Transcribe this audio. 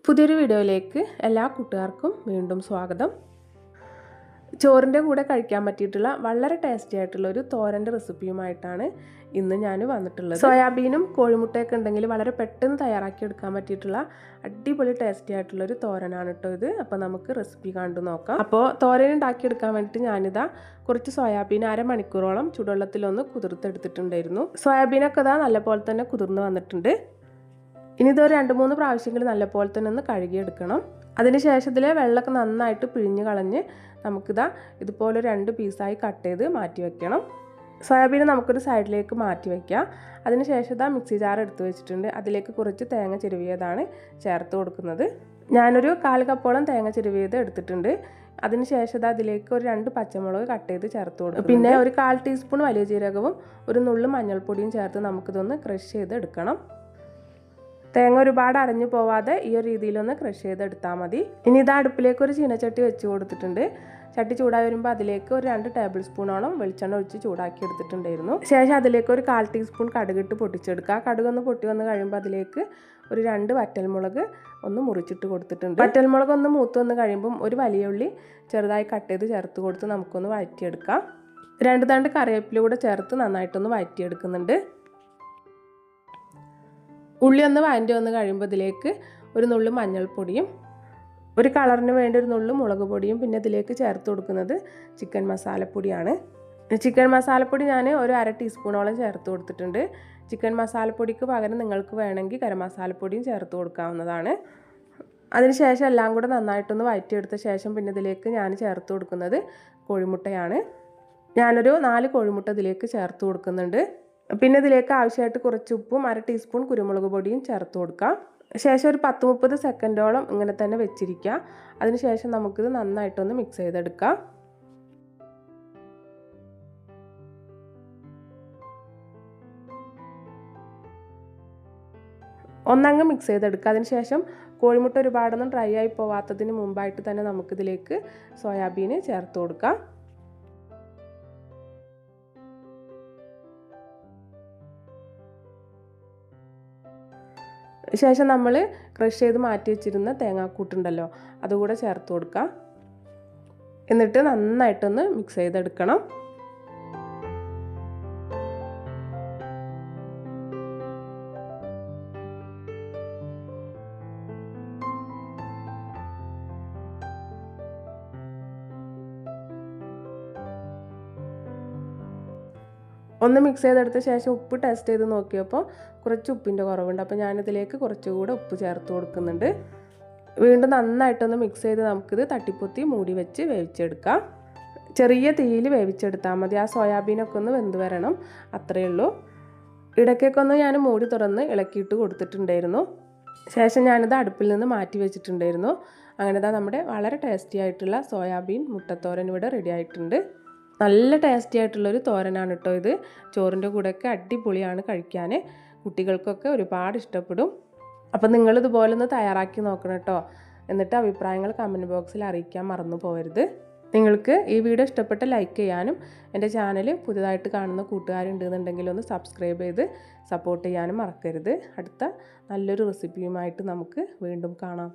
പുതിയൊരു വീഡിയോയിലേക്ക് എല്ലാ കൂട്ടുകാർക്കും വീണ്ടും സ്വാഗതം. ചോറിൻ്റെ കൂടെ കഴിക്കാൻ പറ്റിയിട്ടുള്ള വളരെ ടേസ്റ്റി ആയിട്ടുള്ള ഒരു തോരൻ്റെ റെസിപ്പിയുമായിട്ടാണ് ഇന്ന് ഞാൻ വന്നിട്ടുള്ളത്. സോയാബീനും കോഴിമുട്ടയൊക്കെ ഉണ്ടെങ്കിൽ വളരെ പെട്ടെന്ന് തയ്യാറാക്കി എടുക്കാൻ പറ്റിയിട്ടുള്ള അടിപൊളി ടേസ്റ്റി ആയിട്ടുള്ളൊരു തോരനാണ് കേട്ടോ ഇത്. അപ്പോൾ നമുക്ക് റെസിപ്പി കണ്ടു നോക്കാം. അപ്പോൾ തോരൻ ഉണ്ടാക്കിയെടുക്കാൻ വേണ്ടിയിട്ട് ഞാനിതാ കുറച്ച് സോയാബീൻ അരമണിക്കൂറോളം ചുടുവെള്ളത്തിലൊന്ന് കുതിർത്തെടുത്തിട്ടുണ്ടായിരുന്നു. സോയാബീനൊക്കെ ഇതാ നല്ലപോലെ തന്നെ കുതിർന്ന് വന്നിട്ടുണ്ട്. ഇനി ഇതൊരു 2-3 പ്രാവശ്യങ്ങൾ നല്ലപോലെ തന്നെ ഒന്ന് കഴുകിയെടുക്കണം. അതിന് ശേഷം ഇതിലെ വെള്ളമൊക്കെ നന്നായിട്ട് പിഴിഞ്ഞ് കളഞ്ഞ് നമുക്കിതാ ഇതുപോലെ 2 പീസായി കട്ട് ചെയ്ത് മാറ്റി വയ്ക്കണം. സോയാബീൻ നമുക്കൊരു സൈഡിലേക്ക് മാറ്റി വയ്ക്കാം. അതിന് ശേഷം ഇതാ മിക്സി ജാർ എടുത്ത് വെച്ചിട്ടുണ്ട്. അതിലേക്ക് കുറച്ച് തേങ്ങ ചിരവിയതാണ് ചേർത്ത് കൊടുക്കുന്നത്. ഞാനൊരു 1/4 കപ്പോളം തേങ്ങ ചിരവിയത് എടുത്തിട്ടുണ്ട്. അതിന് ശേഷം ഇതാ അതിലേക്ക് ഒരു 2 പച്ചമുളക് കട്ട് ചെയ്ത് ചേർത്ത് കൊടുക്കും. പിന്നെ ഒരു 1/4 ടീസ്പൂൺ വലിയ ജീരകവും ഒരു നുള്ളു മഞ്ഞൾപ്പൊടിയും ചേർത്ത് നമുക്കിതൊന്ന് ക്രഷ് ചെയ്തെടുക്കണം. തേങ്ങ ഒരുപാട് അരഞ്ഞു പോവാതെ ഈ ഒരു രീതിയിലൊന്ന് ക്രഷ് ചെയ്തെടുത്താൽ മതി. ഇനി ഇത് അടുപ്പിലേക്ക് ഒരു ചീനച്ചട്ടി വെച്ച് കൊടുത്തിട്ടുണ്ട്. ചട്ടി ചൂടായി വരുമ്പോൾ അതിലേക്ക് ഒരു 2 ടേബിൾ സ്പൂണോളം വെളിച്ചെണ്ണ ഒഴിച്ച് ചൂടാക്കി എടുത്തിട്ടുണ്ടായിരുന്നു. ശേഷം അതിലേക്ക് ഒരു 1/4 ടീസ്പൂൺ കടുകിട്ട് പൊട്ടിച്ചെടുക്കുക. കടുകൊന്ന് പൊട്ടി വന്ന് കഴിയുമ്പോൾ അതിലേക്ക് ഒരു 2 വറ്റൽമുളക് ഒന്ന് മുറിച്ചിട്ട് കൊടുത്തിട്ടുണ്ട്. വറ്റൽമുളക് ഒന്ന് മൂത്ത് വന്ന് കഴിയുമ്പം ഒരു വലിയ ഉള്ളി ചെറുതായി കട്ട് ചെയ്ത് ചേർത്ത് കൊടുത്ത് നമുക്കൊന്ന് വഴറ്റിയെടുക്കാം. 2 തണ്ട് കറിവേപ്പില കൂടെ ചേർത്ത് നന്നായിട്ടൊന്ന് വഴറ്റിയെടുക്കുന്നുണ്ട്. ഉള്ളി ഒന്ന് വഴറ്റി വന്ന് കഴിയുമ്പോൾ ഇതിലേക്ക് ഒരു നുള്ളു മഞ്ഞൾപ്പൊടിയും ഒരു കളറിന് വേണ്ടി ഒരു നുള്ളു മുളക് പൊടിയും പിന്നെ ഇതിലേക്ക് ചേർത്ത് കൊടുക്കുന്നത് ചിക്കൻ മസാലപ്പൊടിയാണ്. ചിക്കൻ മസാലപ്പൊടി ഞാൻ ഒരു 1/2 ടീസ്പൂണോളം ചേർത്ത് കൊടുത്തിട്ടുണ്ട്. ചിക്കൻ മസാലപ്പൊടിക്ക് പകരം നിങ്ങൾക്ക് വേണമെങ്കിൽ ഗരം മസാലപ്പൊടിയും ചേർത്ത് കൊടുക്കാവുന്നതാണ്. അതിനുശേഷം എല്ലാം കൂടെ നന്നായിട്ടൊന്ന് വഴറ്റിയെടുത്ത ശേഷം പിന്നെ ഇതിലേക്ക് ഞാൻ ചേർത്ത് കൊടുക്കുന്നത് കോഴിമുട്ടയാണ്. ഞാനൊരു 4 കോഴിമുട്ട ഇതിലേക്ക് ചേർത്ത് കൊടുക്കുന്നുണ്ട്. പിന്നെ ഇതിലേക്ക് ആവശ്യമായിട്ട് കുറച്ച് ഉപ്പും 1/2 ടീസ്പൂൺ കുരുമുളക് പൊടിയും ചേർത്ത് കൊടുക്കാം. ശേഷം ഒരു 10-30 സെക്കൻഡോളം ഇങ്ങനെ തന്നെ വെച്ചിരിക്കുക. അതിനുശേഷം നമുക്കിത് നന്നായിട്ടൊന്ന് മിക്സ് ചെയ്തെടുക്കാം. ഒന്നങ്ങ് മിക്സ് ചെയ്തെടുക്കുക. അതിനുശേഷം കോഴിമുട്ട ഒരുപാടൊന്നും ഡ്രൈ ആയി പോവാത്തതിന് മുമ്പായിട്ട് തന്നെ നമുക്കിതിലേക്ക് സോയാബീൻ ചേർത്ത് കൊടുക്കാം. ശേഷം നമ്മൾ ക്രഷ് ചെയ്ത് മാറ്റി വെച്ചിരുന്ന തേങ്ങാക്കൂട്ടുണ്ടല്ലോ അതുകൂടെ ചേർത്ത് കൊടുക്കുക. എന്നിട്ട് നന്നായിട്ടൊന്ന് മിക്സ് ചെയ്തെടുക്കണം. ഒന്ന് മിക്സ് ചെയ്തെടുത്ത ശേഷം ഉപ്പ് ടെസ്റ്റ് ചെയ്ത് നോക്കിയപ്പോൾ കുറച്ച് ഉപ്പിൻ്റെ കുറവുണ്ട്. അപ്പോൾ ഞാനിതിലേക്ക് കുറച്ചുകൂടെ ഉപ്പ് ചേർത്ത് കൊടുക്കുന്നുണ്ട്. വീണ്ടും നന്നായിട്ടൊന്ന് മിക്സ് ചെയ്ത് നമുക്കിത് തട്ടിപ്പൊത്തി മൂടി വെച്ച് വേവിച്ചെടുക്കാം. ചെറിയ തീയിൽ വേവിച്ചെടുത്താൽ മതി. ആ സോയാബീനൊക്കെ ഒന്ന് വെന്ത് വരണം, അത്രയേ ഉള്ളൂ. ഇടയ്ക്കൊക്കെ ഒന്ന് ഞാൻ മൂടി തുറന്ന് ഇളക്കിയിട്ട് കൊടുത്തിട്ടുണ്ടായിരുന്നു. ശേഷം ഞാനിത് അടുപ്പിൽ നിന്ന് മാറ്റി വെച്ചിട്ടുണ്ടായിരുന്നു. അങ്ങനെ നമ്മുടെ വളരെ ടേസ്റ്റി ആയിട്ടുള്ള സോയാബീൻ മുട്ടത്തോരൻ ഇവിടെ റെഡി ആയിട്ടുണ്ട്. നല്ല ടേസ്റ്റി ആയിട്ടുള്ളൊരു തോരനാണ് കേട്ടോ ഇത്. ചോറിൻ്റെ കൂടെയൊക്കെ അടിപൊളിയാണ് കഴിക്കാൻ. കുട്ടികൾക്കൊക്കെ ഒരുപാട് ഇഷ്ടപ്പെടും. അപ്പം നിങ്ങളിതുപോലെ ഒന്ന് തയ്യാറാക്കി നോക്കണം കേട്ടോ. എന്നിട്ട് അഭിപ്രായങ്ങൾ കമൻറ്റ് ബോക്സിൽ അറിയിക്കാൻ മറന്നു പോകരുത്. നിങ്ങൾക്ക് ഈ വീഡിയോ ഇഷ്ടപ്പെട്ട ലൈക്ക് ചെയ്യാനും എൻ്റെ ചാനൽ പുതുതായിട്ട് കാണുന്ന കൂട്ടുകാരുണ്ടെന്നുണ്ടെങ്കിൽ ഒന്ന് സബ്സ്ക്രൈബ് ചെയ്ത് സപ്പോർട്ട് ചെയ്യാനും മറക്കരുത്. അടുത്ത നല്ലൊരു റെസിപ്പിയുമായിട്ട് നമുക്ക് വീണ്ടും കാണാം.